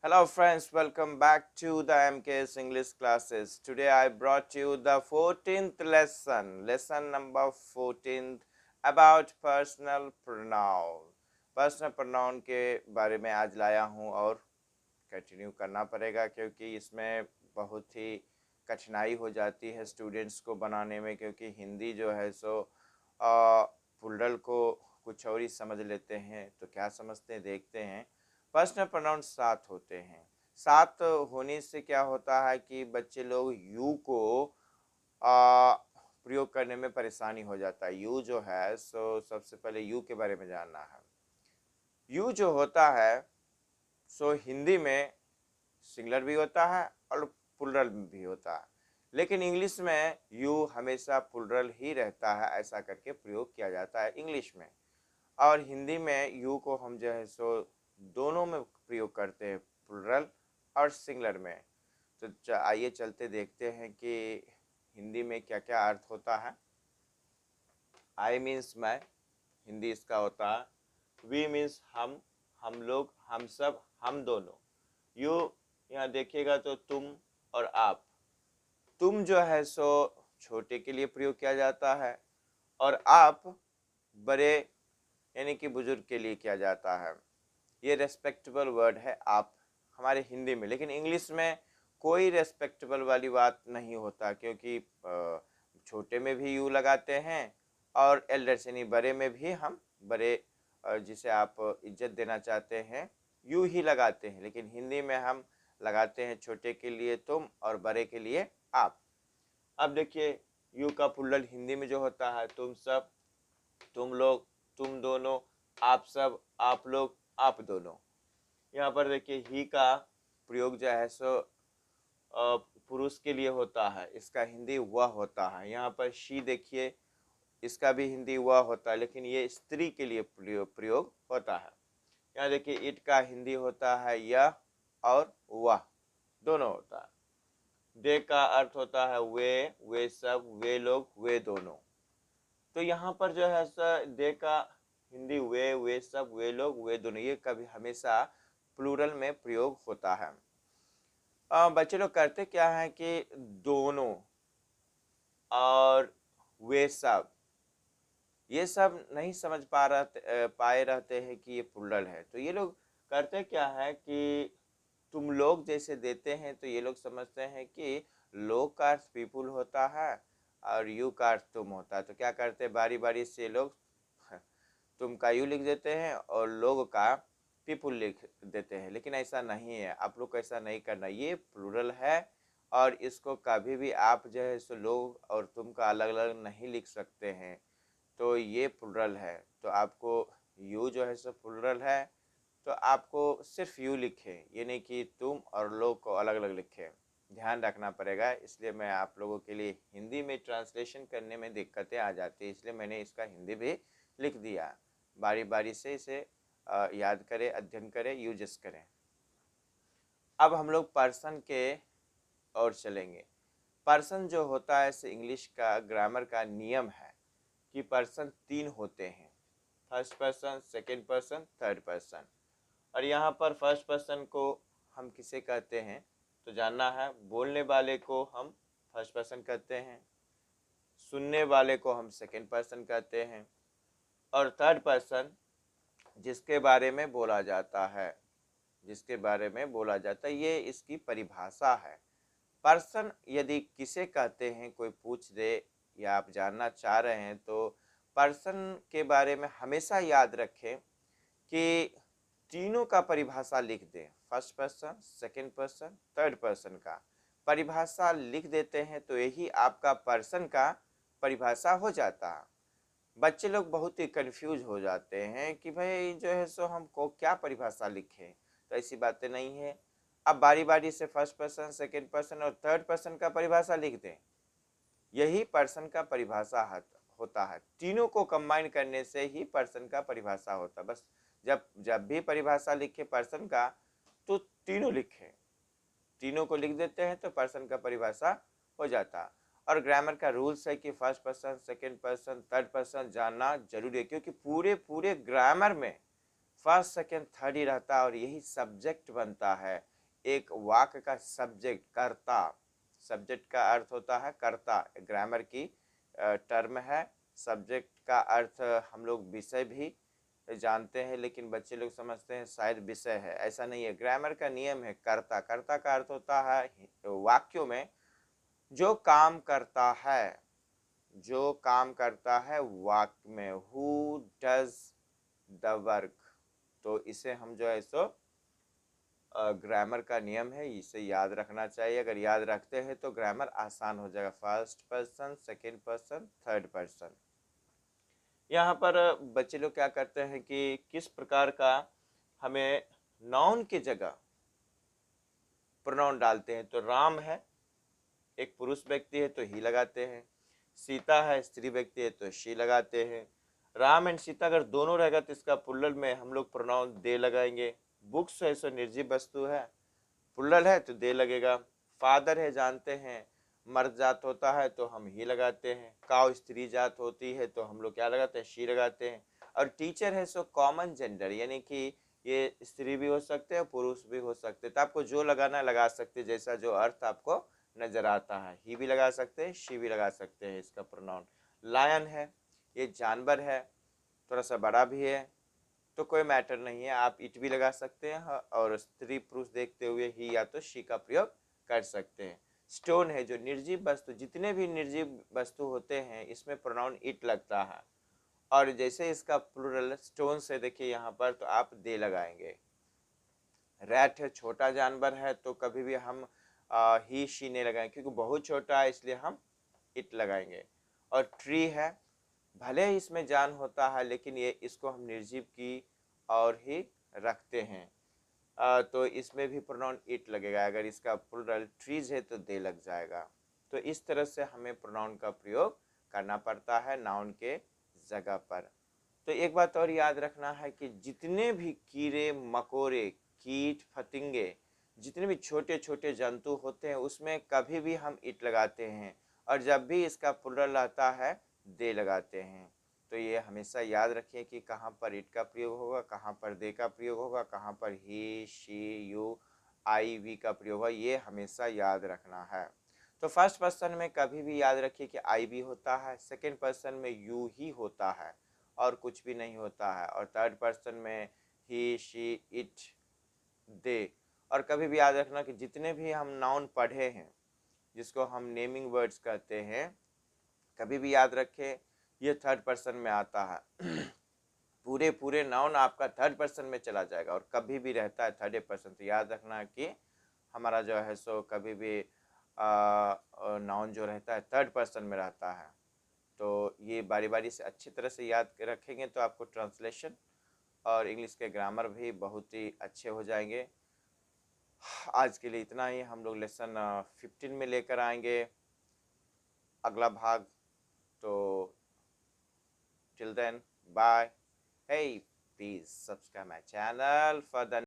Hello friends, welcome back to the MKS English classes. Today I brought you the 14th lesson, lesson number 14th about personal pronoun. Personal pronoun के बारे में आज लाया हूँ और continue करना पड़ेगा क्योंकि इसमें बहुत ही कठिनाई हो जाती है स्टूडेंट्स को बनाने में, क्योंकि हिंदी जो है सो प्लूरल को कुछ और ही समझ लेते हैं। तो क्या समझते हैं देखते हैं। पर्सनल प्रोनाउन 7 होते हैं। 7 होने से क्या होता है कि बच्चे लोग यू को प्रयोग करने में परेशानी हो जाता है। यू जो है सो सबसे पहले यू के बारे में जानना है। यू जो होता है सो हिंदी में सिंगुलर भी होता है और प्लूरल भी होता है, लेकिन इंग्लिश में यू हमेशा प्लूरल ही रहता है, ऐसा करके प्रयोग किया जाता है इंग्लिश में। और हिंदी में यू को हम जो है सो दोनों में प्रयोग करते हैं, प्लूरल और सिंगुलर में। तो आइए चलते देखते हैं कि हिंदी में क्या क्या अर्थ होता है। आई मीन्स मैं, हिंदी इसका होता है। वी मीन्स हम लोग, हम सब, हम दोनों। यू यहाँ देखिएगा तो तुम और आप। तुम जो है सो छोटे के लिए प्रयोग किया जाता है और आप बड़े यानी कि बुजुर्ग के लिए किया जाता है। ये रेस्पेक्टेबल वर्ड है आप हमारे हिंदी में, लेकिन इंग्लिश में कोई रेस्पेक्टेबल वाली बात नहीं होता, क्योंकि छोटे में भी यू लगाते हैं और एल्डर्स यानी बड़े में भी हम बड़े जिसे आप इज्जत देना चाहते हैं यू ही लगाते हैं, लेकिन हिंदी में हम लगाते हैं छोटे के लिए तुम और बड़े के लिए आप। अब देखिए यू का प्लूरल हिंदी में जो होता है तुम सब, तुम लोग, तुम दोनों, आप सब, आप लोग, आप दोनों। यहाँ पर देखिए ही का प्रयोग जो है सो पुरुष के लिए होता है, इसका हिंदी वह होता है। यहाँ पर शी देखिए, इसका भी हिंदी वह होता है, लेकिन ये स्त्री के लिए प्रयोग होता है। यहाँ देखिए इट का हिंदी होता है यह और वह दोनों होता है। दे का अर्थ होता है वे सब, वे लोग, वे दोनों। तो यहाँ पर जो है सर दे का हिंदी वे सब, वे लोग, वे दोनों, ये कभी हमेशा प्लूरल में प्रयोग होता है। बच्चे लोग करते क्या है कि दोनों और वे सब, ये सब नहीं समझ पाए रहते हैं कि ये प्लूरल है। तो ये लोग करते क्या है कि तुम लोग जैसे देते हैं तो ये लोग समझते हैं कि लोग का अर्थ पीपुल होता है और यू का अर्थ तुम होता है। तो क्या करते हैं बारी बारी से लोग तुम का यू लिख देते हैं और लोग का पीपुल लिख देते हैं, लेकिन ऐसा नहीं है। आप लोग को ऐसा नहीं करना, ये प्लूरल है और इसको कभी भी आप जो है सो लोग और तुम का अलग अलग नहीं लिख सकते हैं। तो ये प्लूरल है, तो आपको यू जो है सो प्लूरल है तो आपको सिर्फ यू लिखें, ये नहीं कि तुम और लोग को अलग अलग लिखें। ध्यान रखना पड़ेगा, इसलिए मैं आप लोगों के लिए हिंदी में ट्रांसलेशन करने में दिक्कतें आ जाती है, इसलिए मैंने इसका हिंदी भी लिख दिया। बारी बारी से इसे याद करें, अध्ययन करें, यूज करें। अब हम लोग पर्सन के और चलेंगे। पर्सन जो होता है इसे इंग्लिश का ग्रामर का नियम है कि पर्सन 3 होते हैं, first person, second person, third person. और यहाँ पर फर्स्ट पर्सन को हम किसे कहते हैं तो जानना है। बोलने वाले को हम फर्स्ट पर्सन कहते हैं, सुनने वाले को हम सेकेंड पर्सन कहते हैं, और थर्ड पर्सन जिसके बारे में बोला जाता है, जिसके बारे में बोला जाता है, ये इसकी परिभाषा है। पर्सन यदि किसे कहते हैं, कोई पूछ दे या आप जानना चाह रहे हैं तो पर्सन के बारे में हमेशा याद रखें कि तीनों का परिभाषा लिख दें। First person, second person, third person का परिभाषा लिख देते हैं तो यही आपका पर्सन का परिभाषा हो जाता है। बच्चे लोग बहुत ही कंफ्यूज हो जाते हैं कि भाई जो है सो हमको क्या परिभाषा लिखें, तो ऐसी बातें नहीं है। अब बारी बारी से फर्स्ट पर्सन, सेकेंड पर्सन और थर्ड पर्सन का परिभाषा लिख दें, यही पर्सन का परिभाषा होता है। तीनों को कंबाइन करने से ही पर्सन का परिभाषा होता है। बस जब जब भी परिभाषा लिखे पर्सन का तो तीनों लिखें, तीनों को लिख देते हैं तो पर्सन का परिभाषा हो जाता। और ग्रामर का रूल्स है कि first person, second person, third person जानना जरूरी है, क्योंकि पूरे पूरे ग्रामर में फर्स्ट सेकंड थर्ड ही रहता है और यही सब्जेक्ट बनता है। एक वाक्य का सब्जेक्ट कर्ता, सब्जेक्ट का अर्थ होता है कर्ता, ग्रामर की टर्म है। सब्जेक्ट का अर्थ हम लोग विषय भी जानते हैं, लेकिन बच्चे लोग समझते हैं शायद विषय है, ऐसा नहीं है। ग्रामर का नियम है कर्ता। कर्ता का अर्थ होता है वाक्यों में जो काम करता है, जो काम करता है वाक्य में, हु डज द वर्क। तो इसे हम जो है सो ग्रामर का नियम है, इसे याद रखना चाहिए। अगर याद रखते हैं तो ग्रामर आसान हो जाएगा। First person, second person, third person. यहाँ पर बच्चे लोग क्या करते हैं कि किस प्रकार का हमें नाउन की जगह प्रोनाउन डालते हैं। तो राम है, एक पुरुष व्यक्ति है तो ही लगाते हैं। सीता है, स्त्री व्यक्ति है तो शी लगाते हैं। राम एंड सीता अगर दोनों रहेगा तो इसका प्लुरल में हम लोग प्रोनाउन दे लगाएंगे। बुक्स है सो निर्जीव वस्तु है, प्लुरल है तो दे लगेगा। फादर है जानते हैं, मर्द जात होता है तो हम ही लगाते हैं। काउ स्त्री जात होती है तो हम लोग क्या लगाते हैं, शी लगाते हैं। और टीचर है सो कॉमन जेंडर, यानी कि ये स्त्री भी हो सकते हैं, पुरुष भी हो सकते हैं। तो आपको जो लगाना है लगा सकते हैं, जैसा जो अर्थ आपको नजर आता है। ही भी लगा सकते हैं, शी भी लगा सकते हैं इसका प्रोनाउन। लायन है, ये जानवर है, थोड़ा सा बड़ा भी है तो कोई मैटर नहीं है, आप इट भी लगा सकते हैं। और स्त्री पुरुष देखते हुए ही या तो शी का प्रयोग कर सकते हैं। स्टोन है जो निर्जीव वस्तु, जितने भी निर्जीव वस्तु होते हैं इसमें प्रोनाउन इट लगता है। और जैसे इसका प्लुरल स्टोन से देखिए यहाँ पर तो आप दे लगाएंगे। रैट है, छोटा जानवर है तो कभी भी हम ही शी नहीं लगाएंगे, क्योंकि बहुत छोटा है इसलिए हम इट लगाएंगे। और ट्री है, भले ही इसमें जान होता है लेकिन ये इसको हम निर्जीव की और ही रखते हैं। तो इसमें भी प्रोनाउन इट लगेगा। अगर इसका प्लुरल ट्रीज है तो दे लग जाएगा। तो इस तरह से हमें प्रोनाउन का प्रयोग करना पड़ता है नाउन के जगह पर। तो एक बात और याद रखना है कि जितने भी कीड़े मकोड़े, कीट फतिंगे, जितने भी छोटे छोटे जंतु होते हैं उसमें कभी भी हम इट लगाते हैं, और जब भी इसका प्लुरल आता है दे लगाते हैं। तो ये हमेशा याद रखिए कि कहाँ पर इट का प्रयोग होगा, कहाँ पर दे का प्रयोग होगा, कहाँ पर ही शी यू आई वी का प्रयोग होगा, ये हमेशा याद रखना है। तो फर्स्ट पर्सन में कभी भी याद रखिए कि आई भी होता है, सेकेंड पर्सन में यू ही होता है और कुछ भी नहीं होता है, और थर्ड पर्सन में ही शी इट दे। और कभी भी याद रखना कि जितने भी हम नाउन पढ़े हैं जिसको हम नेमिंग वर्ड्स कहते हैं, कभी भी याद रखें ये थर्ड पर्सन में आता है। पूरे पूरे नाउन आपका थर्ड पर्सन में चला जाएगा और कभी भी रहता है थर्ड पर्सन। तो याद रखना कि हमारा जो है सो कभी भी नाउन जो रहता है थर्ड पर्सन में रहता है। तो ये बारी बारी से अच्छी तरह से याद रखेंगे तो आपको ट्रांसलेशन और इंग्लिश के ग्रामर भी बहुत ही अच्छे हो जाएंगे। आज के लिए इतना ही। हम लोग लेसन 15 में लेकर आएंगे अगला भाग। तो till then bye. Hey, please subscribe my channel for the